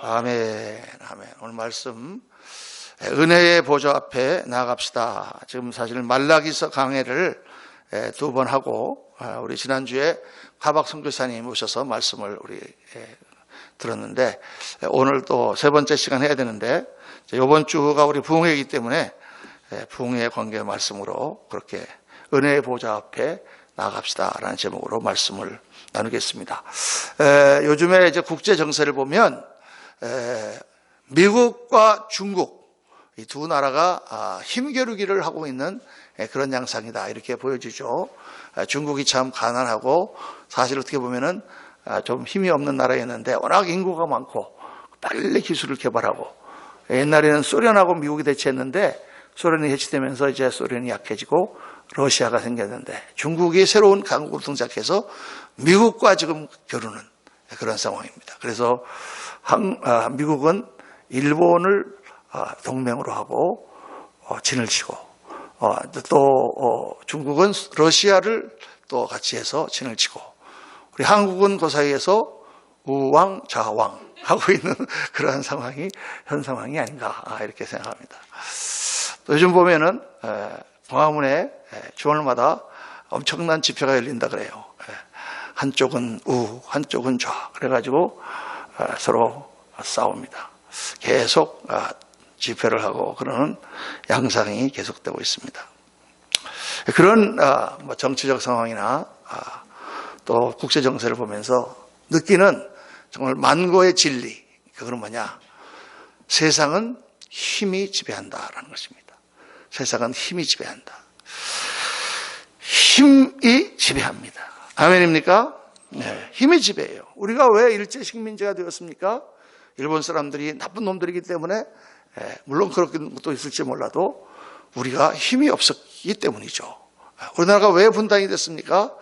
아멘, 아멘. 오늘 말씀 은혜의 보좌 앞에 나아갑시다. 지금 사실 말라기서 강해를 2번 하고 우리 지난주에 화박 선교사님 오셔서 말씀을 우리 들었는데 오늘 또 3번째 시간 해야 되는데 이번 주가 우리 부흥회이기 때문에 부흥회 관계 말씀으로 그렇게 은혜의 보좌 앞에 나아갑시다라는 제목으로 말씀을 나누겠습니다. 요즘에 이제 국제 정세를 보면 미국과 중국 이 두 나라가 힘겨루기를 하고 있는 그런 양상이다 이렇게 보여지죠. 중국이 참 가난하고 사실 어떻게 보면은 좀 힘이 없는 나라였는데 워낙 인구가 많고 빨리 기술을 개발하고 옛날에는 소련하고 미국이 대치했는데 소련이 해치되면서 이제 소련이 약해지고 러시아가 생겼는데 중국이 새로운 강국을 등장해서 미국과 지금 겨루는 그런 상황입니다. 그래서 미국은 일본을 동맹으로 하고 진을 치고 또 중국은 러시아를 또 같이 해서 진을 치고 우리 한국은 그 사이에서 우왕 좌왕 하고 있는 그러한 상황이 현 상황이 아닌가 이렇게 생각합니다. 또 요즘 보면은 광화문에 주말마다 엄청난 집회가 열린다 그래요. 한쪽은 우, 한쪽은 좌. 그래가지고 서로 싸웁니다. 계속 집회를 하고 그러는 양상이 계속되고 있습니다. 그런 정치적 상황이나 또 국제 정세를 보면서 느끼는 정말 만고의 진리. 그건 뭐냐? 세상은 힘이 지배한다라는 것입니다. 세상은 힘이 지배한다. 힘이 지배합니다. 아멘입니까? 네, 힘이 지배해요. 우리가 왜 일제 식민지가 되었습니까? 일본 사람들이 나쁜 놈들이기 때문에 물론 그런 것도 있을지 몰라도 우리가 힘이 없었기 때문이죠. 우리나라가 왜 분단이 됐습니까?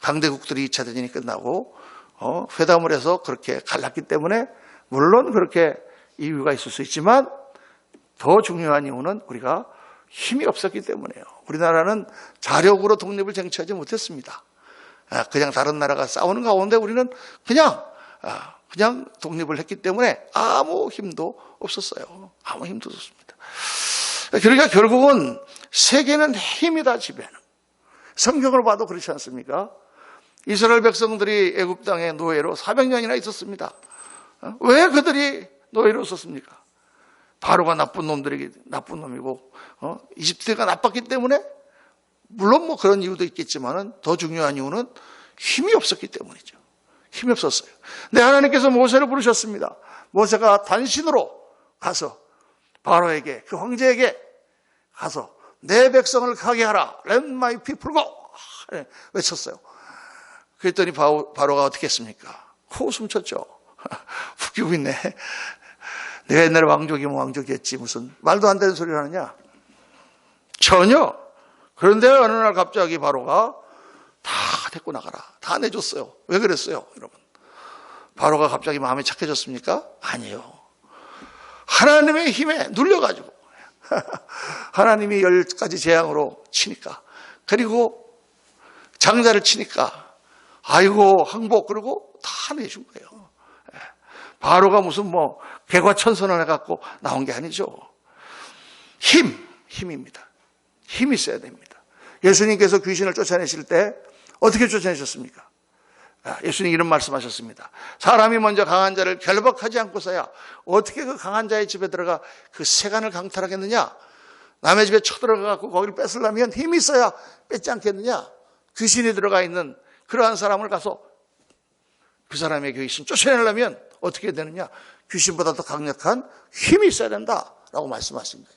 강대국들이 2차 대전이 끝나고 회담을 해서 그렇게 갈랐기 때문에 물론 그렇게 이유가 있을 수 있지만 더 중요한 이유는 우리가 힘이 없었기 때문이에요. 우리나라는 자력으로 독립을 쟁취하지 못했습니다. 그냥 다른 나라가 싸우는 가운데 우리는 그냥 독립을 했기 때문에 아무 힘도 없었어요. 아무 힘도 없었습니다. 그러니까 결국은 세계는 힘이 다 지배하는. 성경을 봐도 그렇지 않습니까? 이스라엘 백성들이 애굽 땅에 노예로 400년이나 있었습니다. 왜 그들이 노예로 있었습니까? 바로가 나쁜 놈이고 이집트가 나빴기 때문에 물론 뭐 그런 이유도 있겠지만은 더 중요한 이유는 힘이 없었기 때문이죠. 힘이 없었어요. 근데 하나님께서 모세를 부르셨습니다. 모세가 단신으로 가서 바로에게 그 황제에게 가서 내 백성을 가게 하라. Let my people go. 외쳤어요. 그랬더니 바로가 어떻게 했습니까? 코웃음 쳤죠. 웃기고 있네. 내가 옛날에 왕족이면 왕족이었지 무슨 말도 안 되는 소리를 하느냐. 전혀. 그런데 어느 날 갑자기 바로가 다 데리고 나가라. 다 내줬어요. 왜 그랬어요, 여러분? 바로가 갑자기 마음이 착해졌습니까? 아니에요. 하나님의 힘에 눌려가지고 하나님이 10가지 재앙으로 치니까 그리고 장자를 치니까 아이고 항복 그러고 다 내준 거예요. 바로가 무슨 뭐 개과천선을 해갖고 나온 게 아니죠. 힘입니다. 힘이 있어야 됩니다. 예수님께서 귀신을 쫓아내실 때 어떻게 쫓아내셨습니까? 예수님 이런 말씀하셨습니다. 사람이 먼저 강한 자를 결박하지 않고서야 어떻게 그 강한 자의 집에 들어가 그 세간을 강탈하겠느냐? 남의 집에 쳐들어가고 거기를 뺏으려면 힘이 있어야 뺏지 않겠느냐? 귀신이 들어가 있는 그러한 사람을 가서 그 사람의 귀신 쫓아내려면 어떻게 되느냐? 귀신보다 더 강력한 힘이 있어야 된다라고 말씀하신 거예요.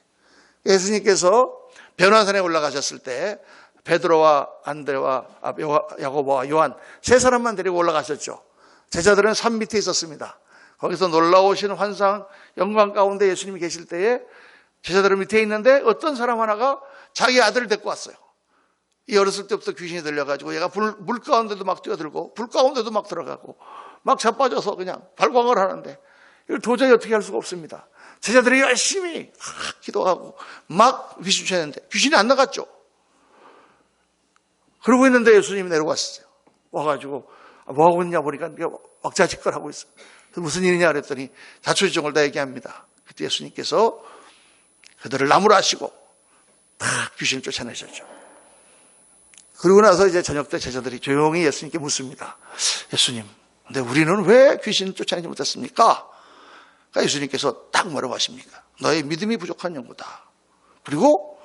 예수님께서 변화산에 올라가셨을 때 베드로와 안드레와 야고보와 요한 3사람만 데리고 올라가셨죠. 제자들은 산 밑에 있었습니다. 거기서 놀라우신 환상 영광 가운데 예수님이 계실 때에 제자들은 밑에 있는데 어떤 사람 하나가 자기 아들을 데리고 왔어요. 이 어렸을 때부터 귀신이 들려가지고 얘가 물 가운데도 막 뛰어들고 불 가운데도 막 들어가고 막 자빠져서 그냥 발광을 하는데 이걸 도저히 어떻게 할 수가 없습니다. 제자들이 열심히 기도하고 막 귀신 쫓아내는데 귀신이 안 나갔죠. 그러고 있는데 예수님이 내려왔어요. 와가지고 뭐하고 있냐 보니까 왁자지껄 하고 있어요. 무슨 일이냐 그랬더니 자초지종을 다 얘기합니다. 그때 예수님께서 그들을 나무로 하시고 다 귀신을 쫓아내셨죠. 그러고 나서 이제 저녁 때 제자들이 조용히 예수님께 묻습니다. 예수님, 근데 우리는 왜 귀신을 쫓아내지 못했습니까? 그러니까 예수님께서 딱 뭐라고 하십니까? 너의 믿음이 부족한 연고다. 그리고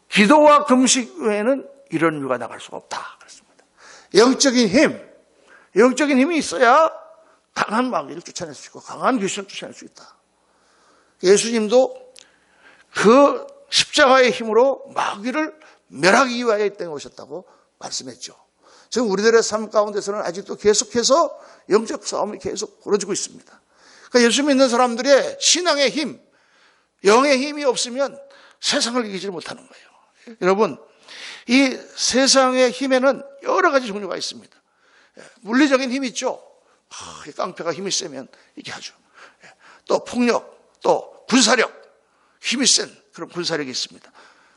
기도와 금식 외에는 이런 일과 나갈 수가 없다. 그렇습니다. 영적인 힘이 있어야 강한 마귀를 쫓아낼 수 있고 강한 귀신을 쫓아낼 수 있다. 예수님도 그 십자가의 힘으로 마귀를 멸하기 위하여 이 땅에 오셨다고 말씀했죠. 지금 우리들의 삶 가운데서는 아직도 계속해서 영적 싸움이 계속 벌어지고 있습니다. 그러니까 예수 믿는 사람들의 신앙의 힘, 영의 힘이 없으면 세상을 이기지 못하는 거예요. 여러분, 이 세상의 힘에는 여러 가지 종류가 있습니다. 물리적인 힘이 있죠. 깡패가 힘이 세면 이게 하죠. 또 폭력, 또 군사력, 힘이 센 그런 군사력이 있습니다.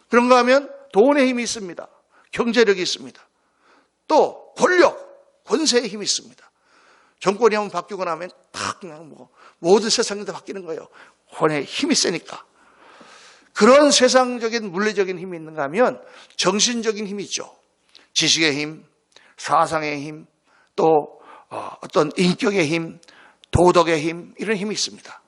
그런가 하면 돈의 힘이 있습니다. 경제력이 있습니다. 또 권력, 권세의 힘이 있습니다. 정권이 한번 바뀌고 나면 탁 그냥 모든 세상이 다 바뀌는 거예요. 권의 힘이 세니까. 그런 세상적인 물리적인 힘이 있는가 하면 정신적인 힘이 있죠. 지식의 힘, 사상의 힘, 또 어떤 인격의 힘, 도덕의 힘, 이런 힘이 있습니다.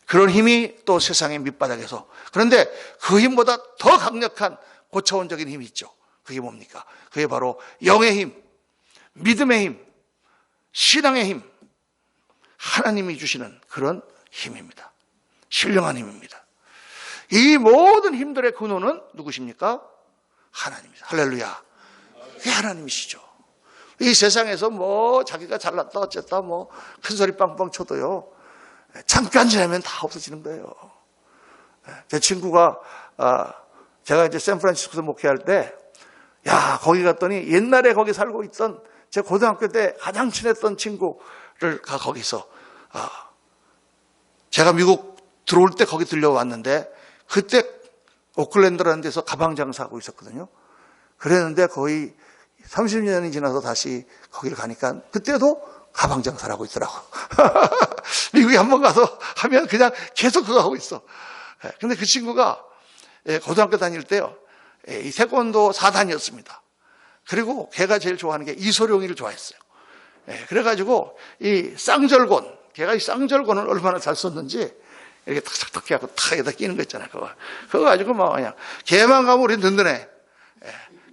그런 힘이 또 세상의 밑바닥에서, 그런데 그 힘보다 더 강력한 고차원적인 힘이 있죠. 그게 뭡니까? 그게 바로 영의 힘, 믿음의 힘, 신앙의 힘, 하나님이 주시는 그런 힘입니다. 신령한 힘입니다. 이 모든 힘들의 근원은 누구십니까? 하나님입니다. 할렐루야. 그게 하나님이시죠. 이 세상에서 자기가 잘났다 어쨌다 큰 소리 빵빵 쳐도요, 잠깐 지나면 다 없어지는 거예요. 제 친구가 제가 이제 샌프란시스코에서 목회할 때, 거기 갔더니 옛날에 거기 살고 있던 제 고등학교 때 가장 친했던 친구를 거기서 제가 미국 들어올 때 거기 들려왔는데, 그때 오클랜드라는 데서 가방 장사하고 있었거든요. 그랬는데 거의 30년이 지나서 다시 거기를 가니까 그때도 가방 장사를 하고 있더라고. 미국에 한번 가서 하면 그냥 계속 그거 하고 있어. 근데 그 친구가 고등학교 다닐 때요, 이 태권도 4단이었습니다. 그리고 걔가 제일 좋아하는 게 이소룡이를 좋아했어요. 그래가지고 이 쌍절곤, 걔가 이 쌍절곤을 얼마나 잘 썼는지 이렇게 탁탁탁 해갖고 탁 여기다 끼는 거 있잖아요. 그거 가지고 그냥 걔만 가면 우리 든든해.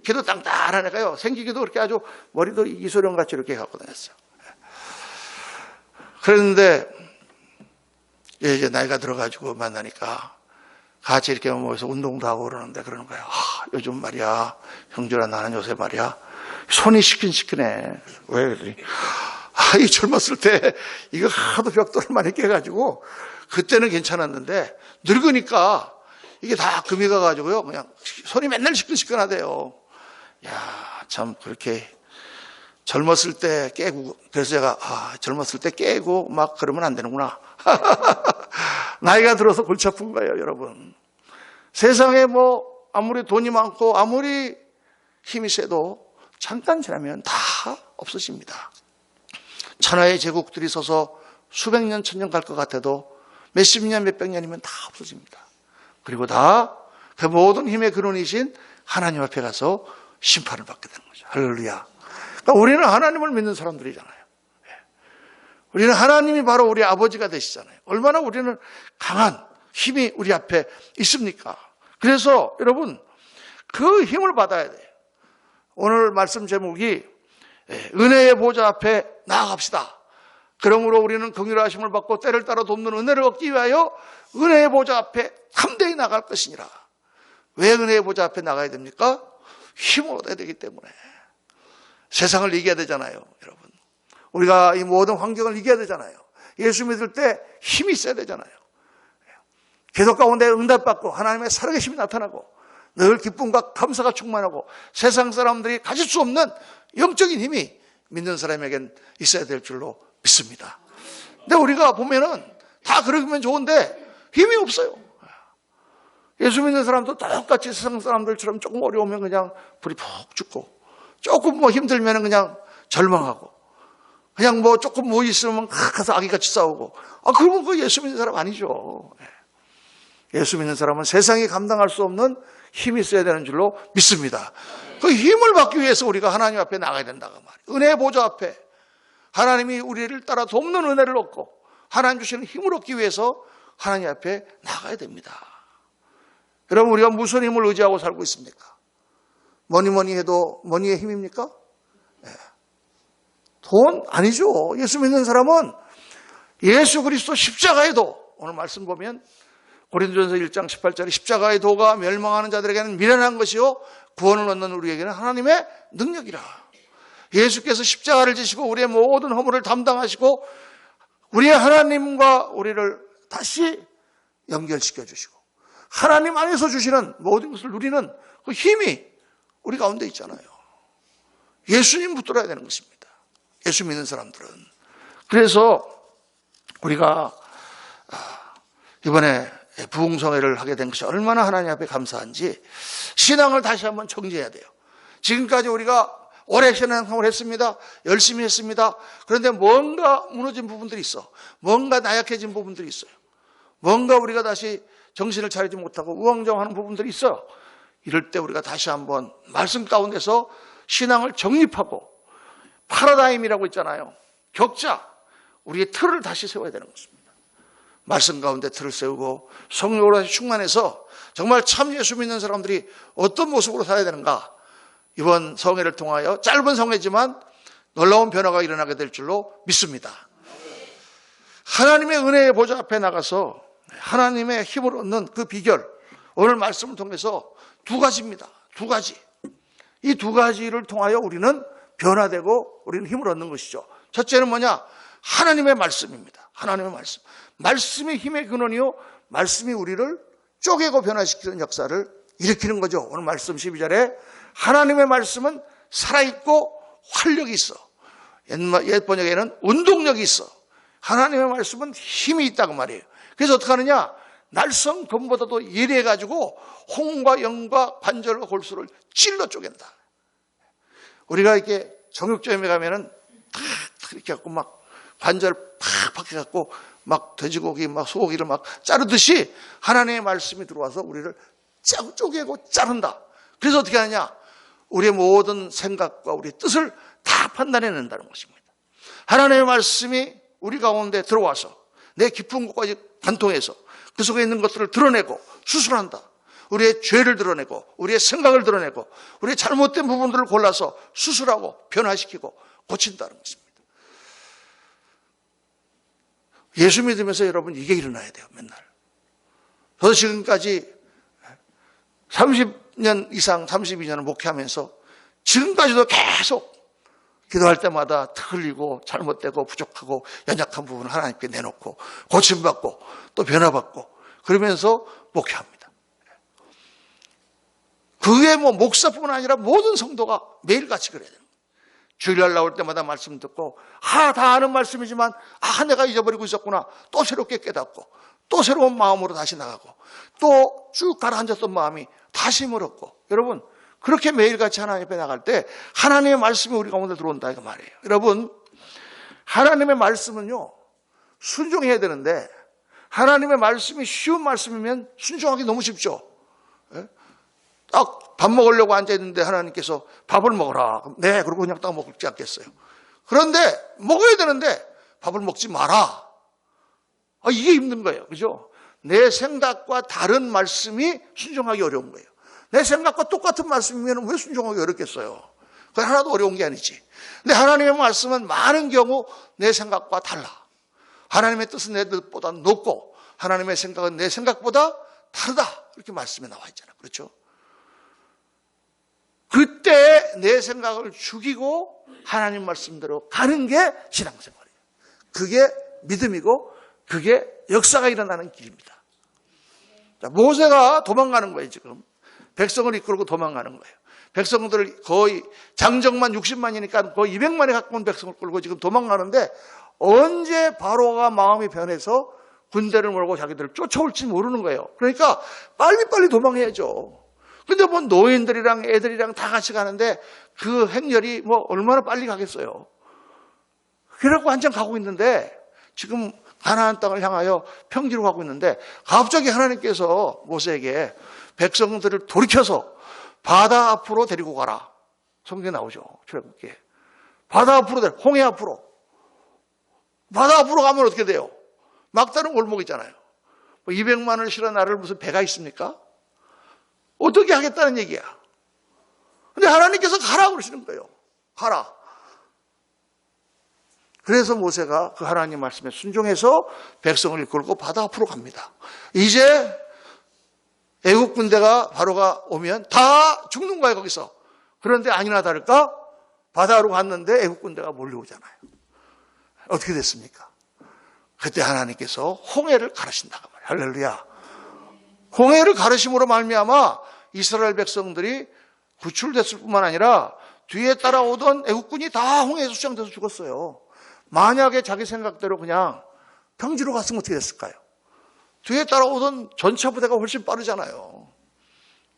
걔도 땅땅하니까요, 생기기도 그렇게 아주 머리도 이소룡 같이 이렇게 갖고 다녔어요. 그런데 이제 나이가 들어가지고 만나니까 같이 이렇게 모여서 운동도 하고 그러는데 그러는 거예요. 요즘 말이야, 형준아, 나는 요새 말이야, 손이 시큰시큰해. 왜 그러더니, 이 젊었을 때 이거 하도 벽돌을 많이 깨가지고 그때는 괜찮았는데 늙으니까 이게 다 금이 가가지고요, 그냥 손이 맨날 시큰시큰하대요. 참 그렇게 젊었을 때 깨고, 그래서 제가 젊었을 때 깨고 막 그러면 안 되는구나. 나이가 들어서 골치 아픈 거예요, 여러분. 세상에 아무리 돈이 많고 아무리 힘이 세도 잠깐 지나면 다 없어집니다. 천하의 제국들이 서서 수백 년, 천년 갈 것 같아도 몇십 년, 몇백 년이면 다 없어집니다. 그리고 다 그 모든 힘의 근원이신 하나님 앞에 가서 심판을 받게 되는 거죠. 할렐루야. 그러니까 우리는 하나님을 믿는 사람들이잖아요. 우리는 하나님이 바로 우리 아버지가 되시잖아요. 얼마나 우리는 강한 힘이 우리 앞에 있습니까? 그래서 여러분, 그 힘을 받아야 돼요. 오늘 말씀 제목이 은혜의 보좌 앞에 나아갑시다. 그러므로 우리는 긍휼하심을 받고 때를 따라 돕는 은혜를 얻기 위하여 은혜의 보좌 앞에 담대히 나갈 것이니라. 왜 은혜의 보좌 앞에 나가야 됩니까? 힘을 얻어야 되기 때문에. 세상을 이겨야 되잖아요, 여러분. 우리가 이 모든 환경을 이겨야 되잖아요. 예수 믿을 때 힘이 있어야 되잖아요. 기도 가운데 응답받고 하나님의 살아계심이 나타나고 늘 기쁨과 감사가 충만하고 세상 사람들이 가질 수 없는 영적인 힘이 믿는 사람에겐 있어야 될 줄로 믿습니다. 근데 우리가 보면은 다 그러면 좋은데 힘이 없어요. 예수 믿는 사람도 똑같이 세상 사람들처럼 조금 어려우면 그냥 불이 푹 죽고, 조금 힘들면 그냥 절망하고, 그냥 뭐 조금 뭐 있으면 가서 아기같이 싸우고. 그러면 그 예수 믿는 사람 아니죠. 예수 믿는 사람은 세상이 감당할 수 없는 힘이 있어야 되는 줄로 믿습니다. 그 힘을 받기 위해서 우리가 하나님 앞에 나가야 된다고 말이에요. 은혜의 보좌 앞에 하나님이 우리를 따라 돕는 은혜를 얻고 하나님 주시는 힘을 얻기 위해서 하나님 앞에 나가야 됩니다. 여러분, 우리가 무슨 힘을 의지하고 살고 있습니까? 뭐니 해도 머니의 힘입니까? 네. 돈 아니죠. 예수 믿는 사람은 예수 그리스도 십자가의 도, 오늘 말씀 보면 고린도전서 1장 18절에 십자가의 도가 멸망하는 자들에게는 미련한 것이요 구원을 얻는 우리에게는 하나님의 능력이라. 예수께서 십자가를 지시고 우리의 모든 허물을 담당하시고 우리의 하나님과 우리를 다시 연결시켜 주시고 하나님 안에서 주시는 모든 것을 누리는 그 힘이 우리 가운데 있잖아요. 예수님 붙들어야 되는 것입니다. 예수 믿는 사람들은. 그래서 우리가 이번에 부흥성회를 하게 된 것이 얼마나 하나님 앞에 감사한지 신앙을 다시 한번 정지해야 돼요. 지금까지 우리가 오래 신앙생활을 했습니다. 열심히 했습니다. 그런데 뭔가 무너진 부분들이 있어. 뭔가 나약해진 부분들이 있어요. 뭔가 우리가 다시 정신을 차리지 못하고 우왕좌왕하는 부분들이 있어요. 이럴 때 우리가 다시 한번 말씀 가운데서 신앙을 정립하고 파라다임이라고 있잖아요. 격자, 우리의 틀을 다시 세워야 되는 것입니다. 말씀 가운데 틀을 세우고 성령으로 다시 충만해서 정말 참 예수 믿는 사람들이 어떤 모습으로 살아야 되는가, 이번 성회를 통하여 짧은 성회지만 놀라운 변화가 일어나게 될 줄로 믿습니다. 하나님의 은혜의 보좌 앞에 나가서 하나님의 힘을 얻는 그 비결, 오늘 말씀을 통해서 두 가지입니다. 두 가지. 이 두 가지를 통하여 우리는 변화되고 우리는 힘을 얻는 것이죠. 첫째는 뭐냐? 하나님의 말씀입니다. 하나님의 말씀. 말씀이 힘의 근원이요, 말씀이 우리를 쪼개고 변화시키는 역사를 일으키는 거죠. 오늘 말씀 12절에 하나님의 말씀은 살아있고 활력이 있어. 옛 번역에는 운동력이 있어. 하나님의 말씀은 힘이 있다고 말이에요. 그래서 어떻게 하느냐? 날성 검보다도 예리해가지고 홍과 영과 관절과 골수를 찔러 쪼갠다. 우리가 이렇게 정육점에 가면은 탁 이렇게 갖고 막 관절 팍팍 해갖고 막 돼지고기 막 소고기를 막 자르듯이 하나님의 말씀이 들어와서 우리를 쪼개고 자른다. 그래서 어떻게 하느냐? 우리의 모든 생각과 우리의 뜻을 다 판단해낸다는 것입니다. 하나님의 말씀이 우리 가운데 들어와서 내 깊은 곳까지 관통해서 그 속에 있는 것들을 드러내고 수술한다. 우리의 죄를 드러내고 우리의 생각을 드러내고 우리의 잘못된 부분들을 골라서 수술하고 변화시키고 고친다는 것입니다. 예수 믿으면서 여러분 이게 일어나야 돼요. 맨날. 저도 지금까지 30년 이상 32년을 목회하면서 지금까지도 계속 기도할 때마다 틀리고 잘못되고 부족하고 연약한 부분을 하나님께 내놓고 고침받고 또 변화받고 그러면서 목회합니다. 그게 뭐 목사뿐만 아니라 모든 성도가 매일같이 그래야 돼요. 주일날 나올 때마다 말씀 듣고 다 아는 말씀이지만 내가 잊어버리고 있었구나. 또 새롭게 깨닫고 또 새로운 마음으로 다시 나가고 또 쭉 가라앉았던 마음이 다시 힘을 얻고. 여러분, 그렇게 매일같이 하나님 앞에 나갈 때 하나님의 말씀이 우리 가운데 들어온다 이거 말이에요. 여러분, 하나님의 말씀은요 순종해야 되는데 하나님의 말씀이 쉬운 말씀이면 순종하기 너무 쉽죠. 딱 밥 먹으려고 앉아있는데 하나님께서 밥을 먹어라. 네, 그러고 그냥 딱 먹지 않겠어요. 그런데 먹어야 되는데 밥을 먹지 마라. 이게 힘든 거예요. 그죠? 내 생각과 다른 말씀이 순종하기 어려운 거예요. 내 생각과 똑같은 말씀이면 왜 순종하기 어렵겠어요? 그건 하나도 어려운 게 아니지. 근데 하나님의 말씀은 많은 경우 내 생각과 달라. 하나님의 뜻은 내 뜻보다 높고 하나님의 생각은 내 생각보다 다르다. 이렇게 말씀에 나와 있잖아요. 그렇죠? 그때 내 생각을 죽이고 하나님 말씀대로 가는 게 신앙생활이에요. 그게 믿음이고 그게 역사가 일어나는 길입니다. 자, 모세가 도망가는 거예요. 지금 백성을 이끌고 도망가는 거예요. 백성들을 거의 장정만 60만이니까 거의 200만에 가까운 백성을 끌고 지금 도망가는데 언제 바로가 마음이 변해서 군대를 몰고 자기들을 쫓아올지 모르는 거예요. 그러니까 빨리빨리 도망해야죠. 근데 뭐 노인들이랑 애들이랑 다 같이 가는데 그 행렬이 뭐 얼마나 빨리 가겠어요. 그래갖고 한참 가고 있는데 지금 가나안 땅을 향하여 평지로 가고 있는데 갑자기 하나님께서 모세에게 백성들을 돌이켜서 바다 앞으로 데리고 가라. 성경에 나오죠. 출애굽기에. 바다 앞으로, 홍해 앞으로. 바다 앞으로 가면 어떻게 돼요? 막다른 골목 있잖아요. 200만을 실어 나를 무슨 배가 있습니까? 어떻게 하겠다는 얘기야. 근데 하나님께서 가라 그러시는 거예요. 가라. 그래서 모세가 그 하나님 말씀에 순종해서 백성을 이끌고 바다 앞으로 갑니다. 이제 애국 군대가 바로가 오면 다 죽는 거예요, 거기서. 그런데 아니나 다를까? 바다로 갔는데 애국 군대가 몰려오잖아요. 어떻게 됐습니까? 그때 하나님께서 홍해를 가르신다고 말이에요. 할렐루야. 홍해를 가르심으로 말미암아 이스라엘 백성들이 구출됐을 뿐만 아니라 뒤에 따라오던 애국군이 다 홍해에서 수장돼서 죽었어요. 만약에 자기 생각대로 그냥 평지로 갔으면 어떻게 됐을까요? 뒤에 따라오던 전차 부대가 훨씬 빠르잖아요.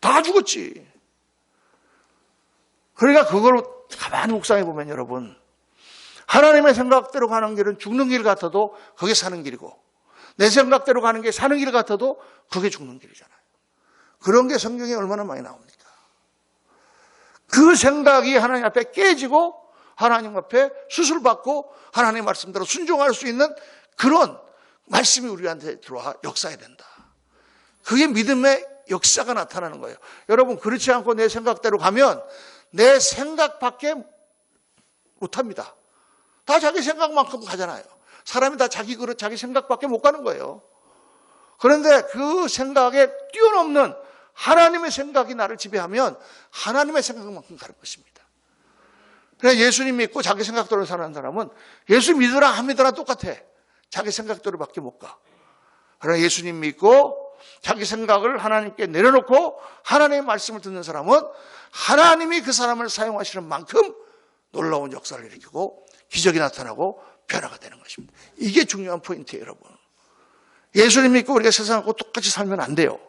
다 죽었지. 그러니까 그걸 가만히 묵상해 보면 여러분, 하나님의 생각대로 가는 길은 죽는 길 같아도 그게 사는 길이고, 내 생각대로 가는 게 사는 길 같아도 그게 죽는 길이잖아요. 그런 게 성경에 얼마나 많이 나옵니까? 그 생각이 하나님 앞에 깨지고 하나님 앞에 수술받고 하나님의 말씀대로 순종할 수 있는 그런 말씀이 우리한테 들어와 역사해야 된다. 그게 믿음의 역사가 나타나는 거예요. 여러분, 그렇지 않고 내 생각대로 가면 내 생각밖에 못합니다. 다 자기 생각만큼 가잖아요. 사람이 다 자기 그릇, 자기 생각밖에 못 가는 거예요. 그런데 그 생각에 뛰어넘는 하나님의 생각이 나를 지배하면 하나님의 생각만큼 가는 것입니다. 그래서 예수님 믿고 자기 생각대로 사는 사람은 예수 믿으라 안 믿으라 똑같아. 자기 생각대로밖에 못 가. 그러나 예수님 믿고 자기 생각을 하나님께 내려놓고 하나님의 말씀을 듣는 사람은 하나님이 그 사람을 사용하시는 만큼 놀라운 역사를 일으키고 기적이 나타나고 변화가 되는 것입니다. 이게 중요한 포인트예요, 여러분. 예수님 믿고 우리가 세상하고 똑같이 살면 안 돼요.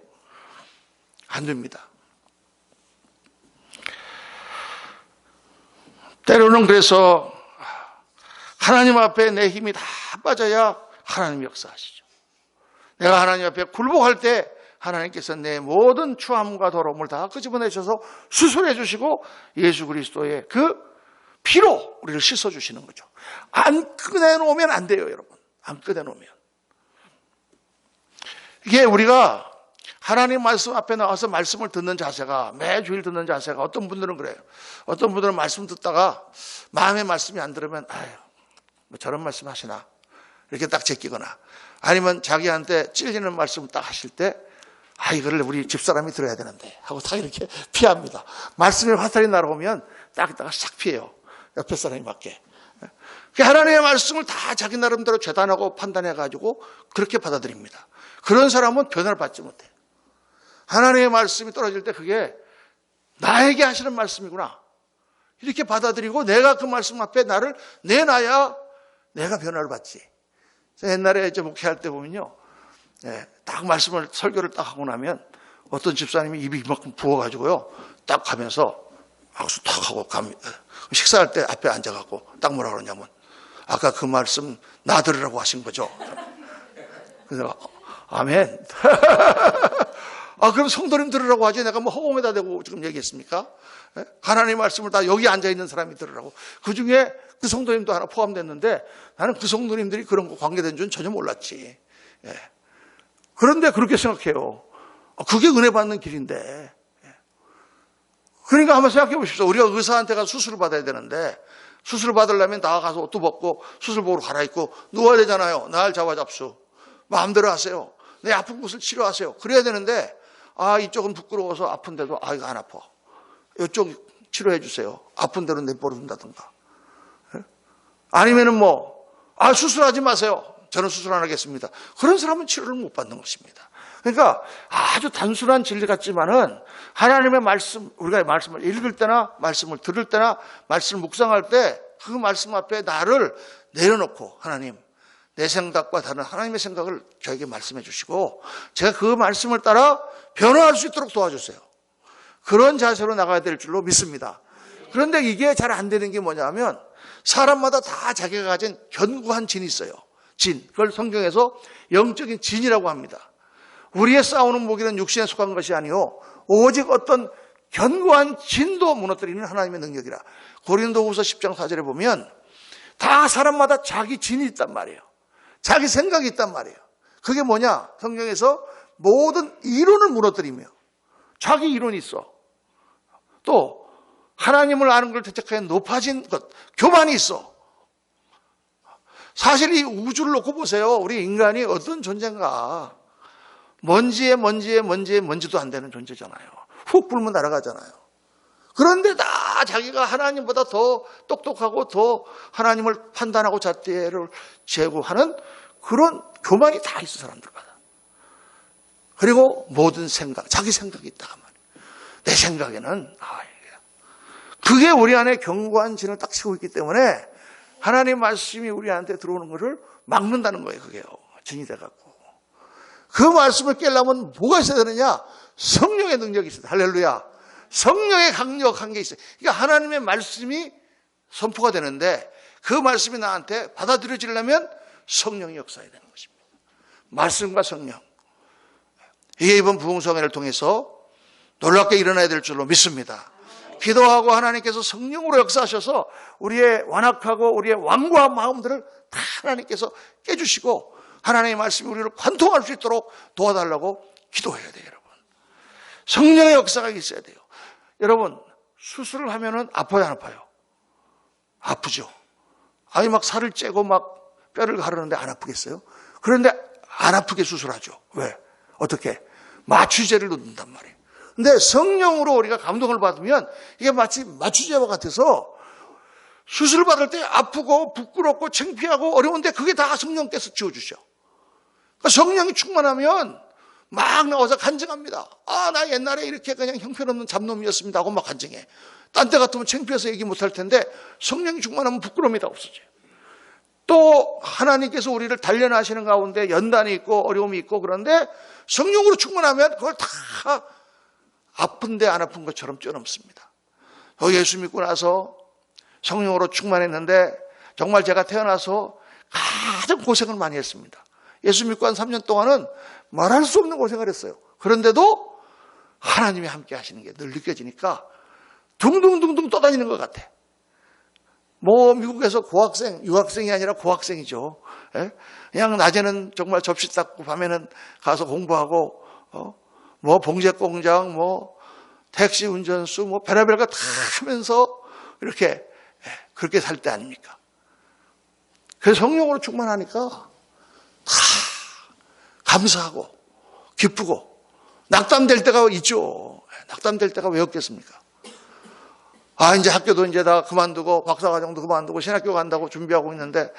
안 됩니다. 때로는 그래서 하나님 앞에 내 힘이 다 빠져야 하나님이 역사하시죠. 내가 하나님 앞에 굴복할 때 하나님께서 내 모든 추함과 더러움을 다 끄집어내셔서 수술해 주시고 예수 그리스도의 그 피로 우리를 씻어주시는 거죠. 안 꺼내놓으면 안 돼요, 여러분. 안 꺼내놓으면. 이게 우리가 하나님 말씀 앞에 나와서 말씀을 듣는 자세가, 매주일 듣는 자세가, 어떤 분들은 그래요. 어떤 분들은 말씀 듣다가 마음의 말씀이 안 들으면 아유, 뭐 저런 말씀 하시나 이렇게 딱 제끼거나, 아니면 자기한테 찔리는 말씀을 딱 하실 때 이거를 우리 집사람이 들어야 되는데 하고 딱 이렇게 피합니다. 말씀의 화살이 날아오면 딱 피해요. 옆에 사람이 맞게. 하나님의 말씀을 다 자기 나름대로 재단하고 판단해가지고 그렇게 받아들입니다. 그런 사람은 변화를 받지 못해요. 하나님의 말씀이 떨어질 때 그게 나에게 하시는 말씀이구나 이렇게 받아들이고 내가 그 말씀 앞에 나를 내놔야 내가 변화를 받지. 옛날에 이제 목회할 때 보면요, 딱 말씀을 설교를 딱 하고 나면 어떤 집사님이 입이 이만큼 부어가지고요 딱 가면서 박수 탁 하고 갑니다. 식사할 때 앞에 앉아갖고 딱 뭐라 그러냐면 아까 그 말씀 나 들으라고 하신 거죠. 그래서 아멘. 그럼 성도님 들으라고 하지 내가 뭐 허공에다 대고 지금 얘기했습니까? 하나님의 말씀을 다 여기 앉아있는 사람이 들으라고. 그 중에 그 성도님도 하나 포함됐는데 나는 그 성도님들이 그런 거 관계된 줄은 전혀 몰랐지. 그런데 그렇게 생각해요. 그게 은혜 받는 길인데. 그러니까 한번 생각해 보십시오. 우리가 의사한테 가서 수술을 받아야 되는데 수술을 받으려면 나가서 옷도 벗고 수술복으로 갈아입고 누워야 되잖아요. 날 잡아잡수. 마음대로 하세요. 내 아픈 곳을 치료하세요. 그래야 되는데 이쪽은 부끄러워서 아픈데도 이거 안 아파. 이쪽 치료해 주세요. 아픈 대로 내버려둔다든가. 아니면은 수술하지 마세요. 저는 수술 안 하겠습니다. 그런 사람은 치료를 못 받는 것입니다. 그러니까 아주 단순한 진리 같지만은 하나님의 말씀, 우리가 말씀을 읽을 때나 말씀을 들을 때나 말씀을 묵상할 때 그 말씀 앞에 나를 내려놓고 하나님, 내 생각과 다른 하나님의 생각을 저에게 말씀해 주시고 제가 그 말씀을 따라 변화할 수 있도록 도와주세요. 그런 자세로 나가야 될 줄로 믿습니다. 그런데 이게 잘 안 되는 게 뭐냐면 사람마다 다 자기가 가진 견고한 진이 있어요. 진. 그걸 성경에서 영적인 진이라고 합니다. 우리의 싸우는 무기는 육신에 속한 것이 아니요 오직 어떤 견고한 진도 무너뜨리는 하나님의 능력이라. 고린도후서 10장 4절에 보면 다 사람마다 자기 진이 있단 말이에요. 자기 생각이 있단 말이에요. 그게 뭐냐? 성경에서 모든 이론을 무너뜨리며 자기 이론이 있어. 또 하나님을 아는 걸 대적하여 높아진 것, 교만이 있어. 사실 이 우주를 놓고 보세요. 우리 인간이 어떤 존재인가. 먼지에 먼지도 안 되는 존재잖아요. 훅 불면 날아가잖아요. 그런데 다 자기가 하나님보다 더 똑똑하고 더 하나님을 판단하고 잣대를 제고하는 그런 교만이 다 있어, 사람들마다. 그리고 모든 생각, 자기 생각이 있다. 내 생각에는 그게 우리 안에 견고한 진을 딱 치고 있기 때문에 하나님의 말씀이 우리한테 들어오는 것을 막는다는 거예요. 그게요. 진이 돼갖고. 그 말씀을 깨려면 뭐가 있어야 되느냐? 성령의 능력이 있어야 돼. 할렐루야. 성령의 강력한 게 있어요. 그러니까 하나님의 말씀이 선포가 되는데 그 말씀이 나한테 받아들여지려면 성령이 역사해야 되는 것입니다. 말씀과 성령. 이게 이번 부흥성회를 통해서 놀랍게 일어나야 될 줄로 믿습니다. 기도하고 하나님께서 성령으로 역사하셔서 우리의 완악하고 우리의 완고한 마음들을 다 하나님께서 깨주시고 하나님의 말씀이 우리를 관통할 수 있도록 도와달라고 기도해야 돼요, 여러분. 성령의 역사가 있어야 돼요. 여러분, 수술을 하면은 아파요, 안 아파요? 아프죠. 아니 막 살을 째고 막 뼈를 가르는데 안 아프겠어요? 그런데 안 아프게 수술하죠. 왜? 어떻게? 마취제를 넣는단 말이에요. 근데 성령으로 우리가 감동을 받으면 이게 마치 마취제와 같아서 수술을 받을 때 아프고 부끄럽고 창피하고 어려운데 그게 다 성령께서 지워주셔. 그러니까 성령이 충만하면 막 나와서 간증합니다. 나 옛날에 이렇게 그냥 형편없는 잡놈이었습니다 하고 막 간증해. 딴 때 같으면 창피해서 얘기 못할 텐데 성령이 충만하면 부끄러움이 다 없어져요. 또 하나님께서 우리를 단련하시는 가운데 연단이 있고 어려움이 있고 그런데 성령으로 충만하면 그걸 다 아픈데 안 아픈 것처럼 뛰어넘습니다. 예수 믿고 나서 성령으로 충만했는데 정말 제가 태어나서 가장 고생을 많이 했습니다. 예수 믿고 한 3년 동안은 말할 수 없는 고생을 했어요. 그런데도 하나님이 함께 하시는 게 늘 느껴지니까 둥둥둥둥 떠다니는 것 같아. 미국에서 유학생이 아니라 고학생이죠. 그냥 낮에는 정말 접시 닦고 밤에는 가서 공부하고, 봉제공장, 택시 운전수, 별의별 거 다 하면서 이렇게, 그렇게 살 때 아닙니까? 그래서 성령으로 충만하니까 다 감사하고, 기쁘고, 낙담될 때가 있죠. 낙담될 때가 왜 없겠습니까? 이제 학교도 이제 다 그만두고 박사과정도 그만두고 신학교 간다고 준비하고 있는데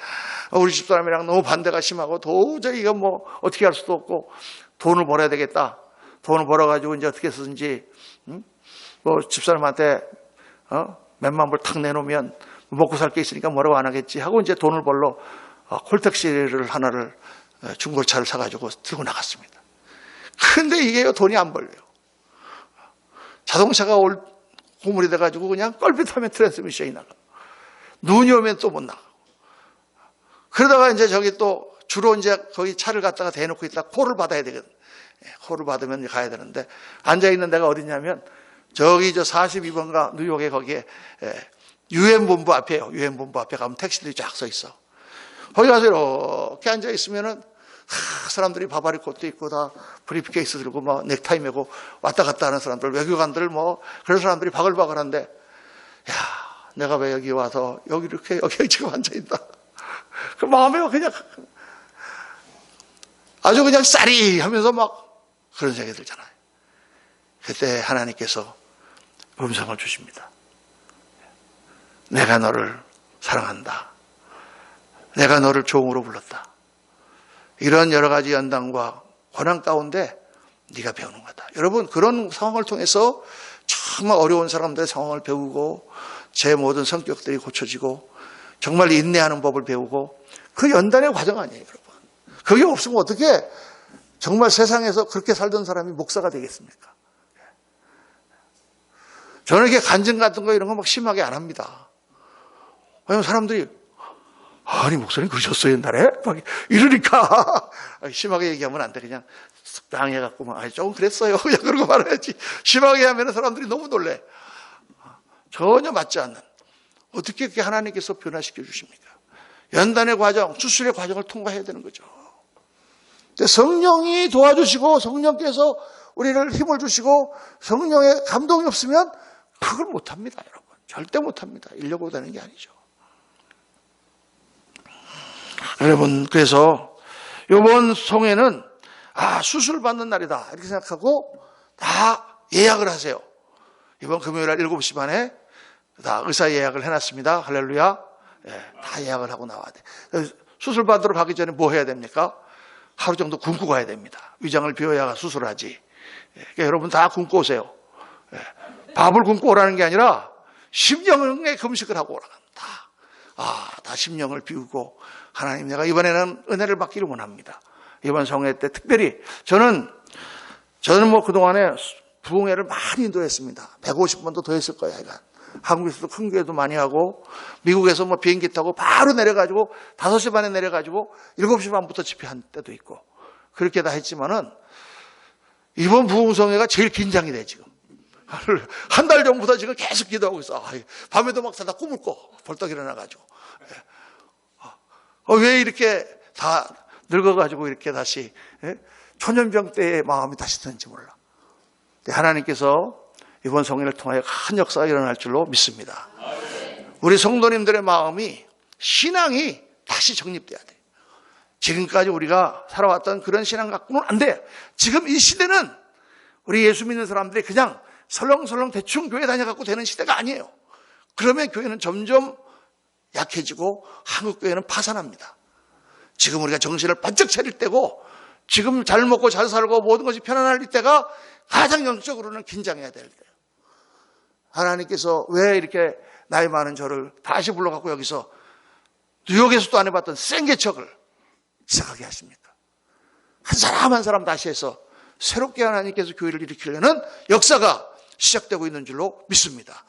우리 집사람이랑 너무 반대가 심하고 도저히 이거 어떻게 할 수도 없고 돈을 벌어야 되겠다. 돈을 벌어가지고 이제 어떻게 쓰든지 집사람한테 몇만 불 탁 내놓으면 먹고 살 게 있으니까 뭐라고 안 하겠지 하고 이제 돈을 벌러 콜택시를 하나를 중고차를 사가지고 들고 나갔습니다. 근데 이게 돈이 안 벌려요. 자동차가 고물이 돼가지고 그냥 껄핏하면 트랜스미션이 나가. 눈이 오면 또 못 나가. 그러다가 이제 저기 또 주로 이제 거기 차를 갖다가 대놓고 있다가 콜을 받아야 되거든. 콜을 받으면 가야 되는데 앉아있는 데가 어디냐면 저기 42번가 뉴욕에 거기에 유엔 본부 앞에요. 유엔 본부 앞에 가면 택시들이 쫙 서 있어. 거기 가서 이렇게 앉아있으면은 사람들이 바바리 코트 입고 다 브리프케이스 들고 넥타이 메고 왔다 갔다 하는 사람들, 외교관들 그런 사람들이 바글바글한데 내가 왜 여기 와서 여기 지금 앉아있다. 그 마음에 그냥 아주 그냥 쌀이 하면서 그런 생각이 들잖아요. 그때 하나님께서 음성을 주십니다. 내가 너를 사랑한다. 내가 너를 종으로 불렀다. 이런 여러 가지 연단과 고난 가운데 네가 배우는 거다. 여러분, 그런 상황을 통해서 정말 어려운 사람들의 상황을 배우고 제 모든 성격들이 고쳐지고 정말 인내하는 법을 배우고 그 연단의 과정 아니에요, 여러분. 그게 없으면 어떻게 정말 세상에서 그렇게 살던 사람이 목사가 되겠습니까? 저는 이렇게 간증 같은 거 이런 거 심하게 안 합니다. 왜냐면 사람들이 아니 목사님 그러셨어요 옛날에? 막 이러니까 심하게 얘기하면 안 돼. 그냥 당해갖고 막 조금 그랬어요. 그냥 그러고 말해야지. 심하게 하면 사람들이 너무 놀래. 전혀 맞지 않는. 어떻게 그렇게 하나님께서 변화시켜 주십니까? 연단의 과정, 수술의 과정을 통과해야 되는 거죠. 성령이 도와주시고 성령께서 우리를 힘을 주시고 성령의 감동이 없으면 그걸 못합니다, 여러분. 절대 못합니다. 이려고 되는 게 아니죠. 여러분, 그래서 이번 송에는 수술 받는 날이다 이렇게 생각하고 다 예약을 하세요. 이번 금요일 날 7시 반에 다 의사 예약을 해놨습니다. 할렐루야. 다 예약을 하고 나와야 돼. 수술 받으러 가기 전에 뭐 해야 됩니까? 하루 정도 굶고 가야 됩니다. 위장을 비워야 수술하지. 그러니까 여러분 다 굶고 오세요. 밥을 굶고 오라는 게 아니라 심령의 금식을 하고 오라는 다 심령을 비우고 하나님 내가 이번에는 은혜를 받기를 원합니다. 이번 성회 때 특별히 저는 뭐 그동안에 부흥회를 많이 인도했습니다. 150번도 더 했을 거예요. 한국에서도 큰 교회도 많이 하고 미국에서 뭐 비행기 타고 바로 내려가지고 5시 반에 내려가지고 7시 반부터 집회한 때도 있고 그렇게 다 했지만은 이번 부흥성회가 제일 긴장이 돼 지금. 한 달 전부터 지금 계속 기도하고 있어. 밤에도 막 자다 꿈을 꿔. 벌떡 일어나가지고. 왜 이렇게 다 늙어가지고 이렇게 다시 초년병 때의 마음이 다시 드는지 몰라. 하나님께서 이번 성회를 통하여 큰 역사가 일어날 줄로 믿습니다. 우리 성도님들의 마음이 신앙이 다시 정립돼야 돼요. 지금까지 우리가 살아왔던 그런 신앙 갖고는 안 돼요. 지금 이 시대는 우리 예수 믿는 사람들이 그냥 설렁설렁 대충 교회 다녀갖고 되는 시대가 아니에요. 그러면 교회는 점점 약해지고 한국 교회는 파산합니다. 지금 우리가 정신을 바짝 차릴 때고 지금 잘 먹고 잘 살고 모든 것이 편안할 때가 가장 영적으로는 긴장해야 될 때예요. 하나님께서 왜 이렇게 나이 많은 저를 다시 불러갖고 여기서 뉴욕에서도 안 해봤던 생개척을 시작하게 하십니까? 한 사람 다시 해서 새롭게 하나님께서 교회를 일으키려는 역사가 시작되고 있는 줄로 믿습니다.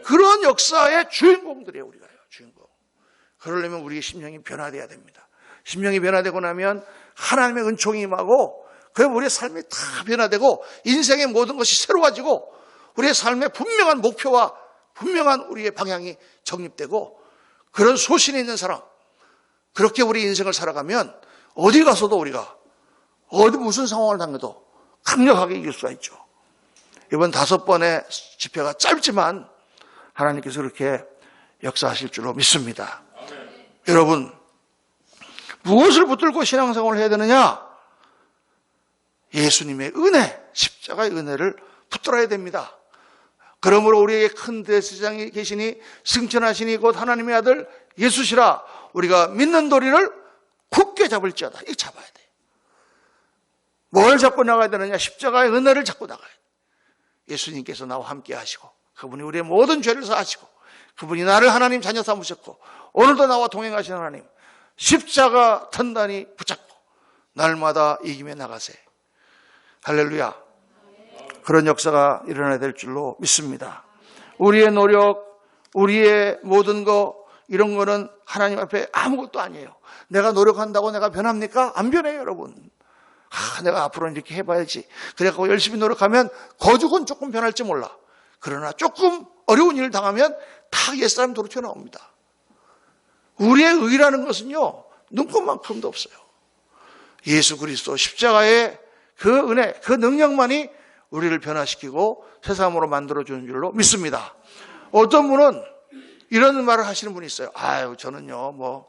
그런 역사의 주인공들이에요, 우리가요. 주인공. 그러려면 우리의 심령이 변화돼야 됩니다. 심령이 변화되고 나면 하나님의 은총이 임하고 그럼 우리의 삶이 다 변화되고 인생의 모든 것이 새로워지고 우리의 삶의 분명한 목표와 분명한 우리의 방향이 정립되고 그런 소신이 있는 사람, 그렇게 우리 인생을 살아가면 어디 가서도 우리가 어디 무슨 상황을 당해도 강력하게 이길 수가 있죠. 이번 5번의 집회가 짧지만 하나님께서 그렇게 역사하실 줄로 믿습니다. 여러분, 무엇을 붙들고 신앙생활을 해야 되느냐? 예수님의 은혜, 십자가의 은혜를 붙들어야 됩니다. 그러므로 우리에게 큰 대제사장이 계시니 승천하시니 곧 하나님의 아들 예수시라 우리가 믿는 도리를 굳게 잡을지어다. 이거 잡아야 돼. 뭘 잡고 나가야 되느냐? 십자가의 은혜를 잡고 나가야 돼. 예수님께서 나와 함께 하시고 그분이 우리의 모든 죄를 사하시고 그분이 나를 하나님 자녀 삼으셨고 오늘도 나와 동행하시는 하나님 십자가 단단히 붙잡고 날마다 이기며 나가세. 할렐루야. 그런 역사가 일어나야 될 줄로 믿습니다. 우리의 노력, 우리의 모든 거 이런 거는 하나님 앞에 아무것도 아니에요. 내가 노력한다고 내가 변합니까? 안 변해요, 여러분. 내가 앞으로는 이렇게 해봐야지. 그래서 열심히 노력하면 거죽은 조금 변할지 몰라. 그러나 조금 어려운 일을 당하면 다 옛사람 도로 튀어나옵니다. 우리의 의라는 것은요, 눈꽃만큼도 없어요. 예수 그리스도 십자가의 그 은혜, 그 능력만이 우리를 변화시키고 새사람으로 만들어주는 줄로 믿습니다. 어떤 분은 이런 말을 하시는 분이 있어요. 저는요,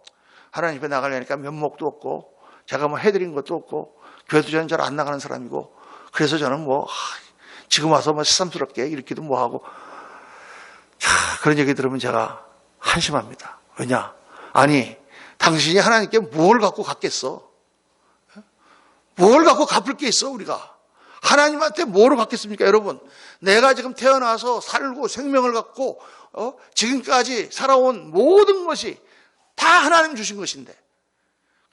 하나님 앞에 나가려니까 면목도 없고, 제가 해드린 것도 없고, 교회도 저는 잘 안 나가는 사람이고, 그래서 저는 지금 와서 새삼스럽게 이렇게도 하고, 그런 얘기 들으면 제가 한심합니다. 왜냐? 아니, 당신이 하나님께 뭘 갖고 갚겠어? 뭘 갖고 갚을 게 있어, 우리가? 하나님한테 뭐로 받겠습니까, 여러분? 내가 지금 태어나서 살고 생명을 갖고 지금까지 살아온 모든 것이 다 하나님 주신 것인데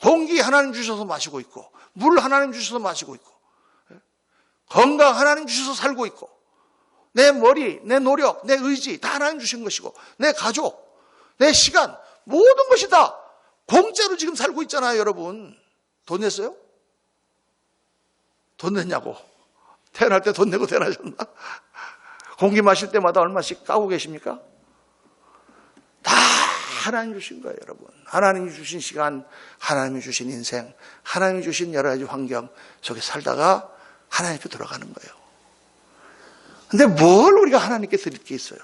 공기 하나님 주셔서 마시고 있고 물 하나님 주셔서 마시고 있고 건강 하나님 주셔서 살고 있고 내 머리, 내 노력, 내 의지 다 하나님 주신 것이고 내 가족 내 시간, 모든 것이 다 공짜로 지금 살고 있잖아요, 여러분. 돈 냈어요? 돈 냈냐고. 태어날 때 돈 내고 태어나셨나? 공기 마실 때마다 얼마씩 까고 계십니까? 다 하나님 주신 거예요, 여러분. 하나님이 주신 시간, 하나님이 주신 인생, 하나님이 주신 여러 가지 환경 속에 살다가 하나님 앞에 돌아가는 거예요. 근데 뭘 우리가 하나님께 드릴 게 있어요?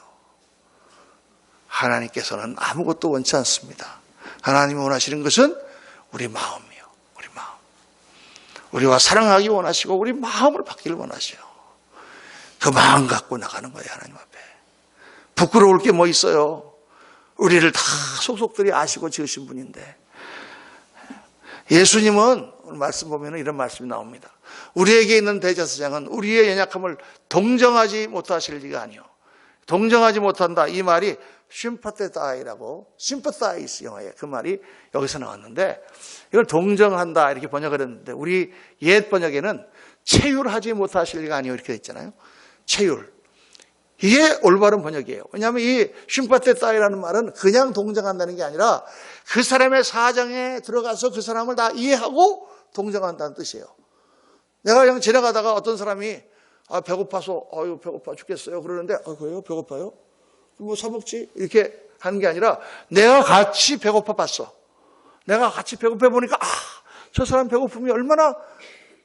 하나님께서는 아무것도 원치 않습니다. 하나님이 원하시는 것은 우리 마음이요. 우리 마음. 우리와 사랑하기 원하시고 우리 마음을 받기를 원하셔요. 그 마음 갖고 나가는 거예요, 하나님 앞에. 부끄러울 게 뭐 있어요? 우리를 다 속속들이 아시고 지으신 분인데. 예수님은 오늘 말씀 보면 이런 말씀이 나옵니다. 우리에게 있는 대제사장은 우리의 연약함을 동정하지 못하실 리가 아니요. 동정하지 못한다. 이 말이 sympathiz이라고, sympathize 영어예요. 그 말이 여기서 나왔는데 이걸 동정한다 이렇게 번역을 했는데 우리 옛 번역에는 체휼하지 못하실 리가 아니요 이렇게 돼 있잖아요. 체휼. 이게 올바른 번역이에요. 왜냐하면 이 sympathiz이라는 말은 그냥 동정한다는 게 아니라 그 사람의 사정에 들어가서 그 사람을 다 이해하고 동정한다는 뜻이에요. 내가 그냥 지나가다가 어떤 사람이 배고파서 배고파 죽겠어요 그러는데 그래요? 배고파요? 뭐 사 먹지? 이렇게 하는 게 아니라 내가 같이 배고파 봤어. 내가 같이 배고파 보니까 저 사람 배고픔이 얼마나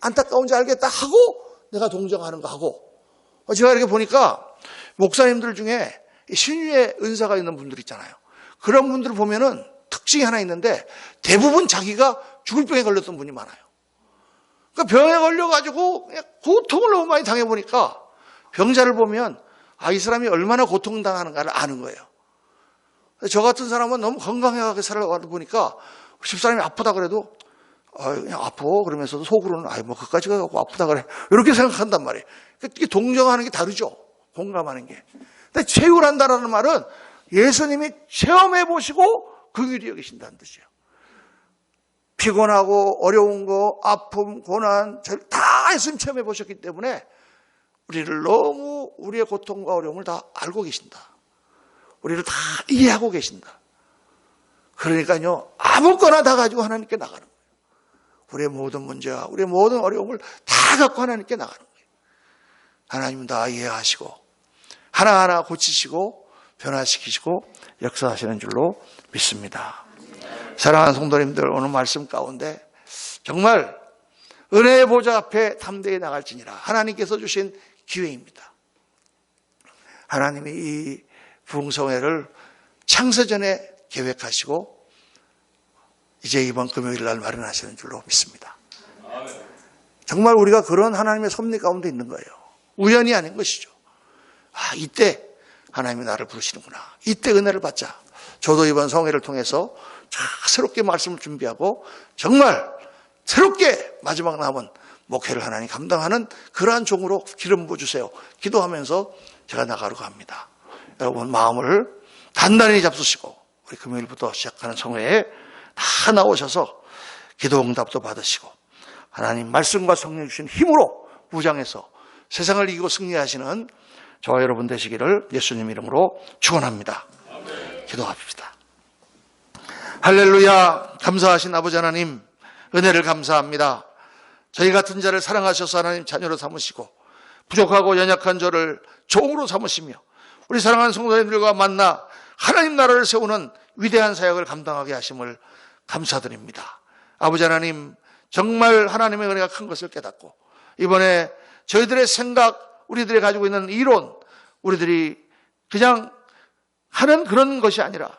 안타까운지 알겠다 하고 내가 동정하는 거 하고 제가 이렇게 보니까 목사님들 중에 신유의 은사가 있는 분들 있잖아요. 그런 분들을 보면은 특징이 하나 있는데 대부분 자기가 죽을 병에 걸렸던 분이 많아요. 그러니까 병에 걸려가지고 고통을 너무 많이 당해보니까 병자를 보면 이 사람이 얼마나 고통당하는가를 아는 거예요. 저 같은 사람은 너무 건강하게 살아가다 보니까 집사람이 아프다 그래도 그냥 아파 그러면서도 속으로는 뭐 그까지 가고 아프다 그래 이렇게 생각한단 말이에요. 이게 동정하는 게 다르죠. 공감하는 게. 근데 체휼한다라는 말은 예수님이 체험해 보시고 그 위를 여기신다는 뜻이에요. 피곤하고 어려운 거, 아픔, 고난 다 예수님 체험해 보셨기 때문에 우리를 너무 우리의 고통과 어려움을 다 알고 계신다. 우리를 다 이해하고 계신다. 그러니까요, 아무거나 다 가지고 하나님께 나가는 거예요. 우리의 모든 문제와 우리의 모든 어려움을 다 갖고 하나님께 나가는 거예요. 하나님은 다 이해하시고 하나하나 고치시고 변화시키시고 역사하시는 줄로 믿습니다. 사랑하는 성도님들, 오늘 말씀 가운데 정말 은혜의 보좌 앞에 담대히 나갈지니라 하나님께서 주신 기회입니다. 하나님이 이 부흥성회를 창세전에 계획하시고 이제 이번 금요일 날 마련하시는 줄로 믿습니다. 정말 우리가 그런 하나님의 섭리 가운데 있는 거예요. 우연이 아닌 것이죠. 이때 하나님이 나를 부르시는구나. 이때 은혜를 받자. 저도 이번 성회를 통해서 새롭게 말씀을 준비하고 정말 새롭게 마지막 남은 목회를 하나님 감당하는 그러한 종으로 기름 부어주세요. 기도하면서 제가 나가려고 합니다. 여러분 마음을 단단히 잡수시고 우리 금요일부터 시작하는 성회에 다 나오셔서 기도 응답도 받으시고 하나님 말씀과 성령 주신 힘으로 무장해서 세상을 이기고 승리하시는 저와 여러분 되시기를 예수님 이름으로 축원합니다. 기도합시다. 할렐루야. 감사하신 아버지 하나님 은혜를 감사합니다. 저희 같은 자를 사랑하셔서 하나님 자녀로 삼으시고 부족하고 연약한 저를 종으로 삼으시며 우리 사랑하는 성도님들과 만나 하나님 나라를 세우는 위대한 사역을 감당하게 하심을 감사드립니다. 아버지 하나님 정말 하나님의 은혜가 큰 것을 깨닫고 이번에 저희들의 생각, 우리들이 가지고 있는 이론, 우리들이 그냥 하는 그런 것이 아니라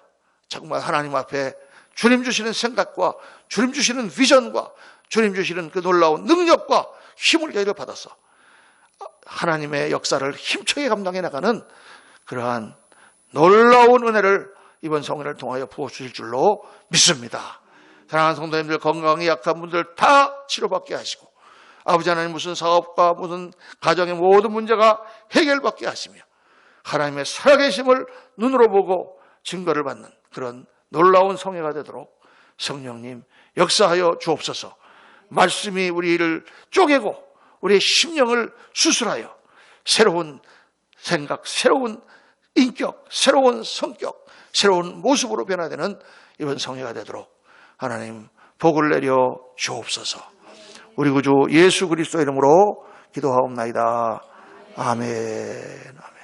정말 하나님 앞에 주님 주시는 생각과 주님 주시는 비전과 주님 주시는 그 놀라운 능력과 힘을 저희를 받아서 하나님의 역사를 힘차게 감당해 나가는 그러한 놀라운 은혜를 이번 성회를 통하여 부어주실 줄로 믿습니다. 사랑하는 성도님들, 건강이 약한 분들 다 치료받게 하시고 아버지 하나님 무슨 사업과 무슨 가정의 모든 문제가 해결받게 하시며 하나님의 살아계심을 눈으로 보고 증거를 받는 그런 놀라운 성회가 되도록 성령님 역사하여 주옵소서. 말씀이 우리를 쪼개고 우리의 심령을 수술하여 새로운 생각, 새로운 인격, 새로운 성격, 새로운 모습으로 변화되는 이번 성회가 되도록 하나님 복을 내려 주옵소서. 우리 구주 예수 그리스도 이름으로 기도하옵나이다. 아멘.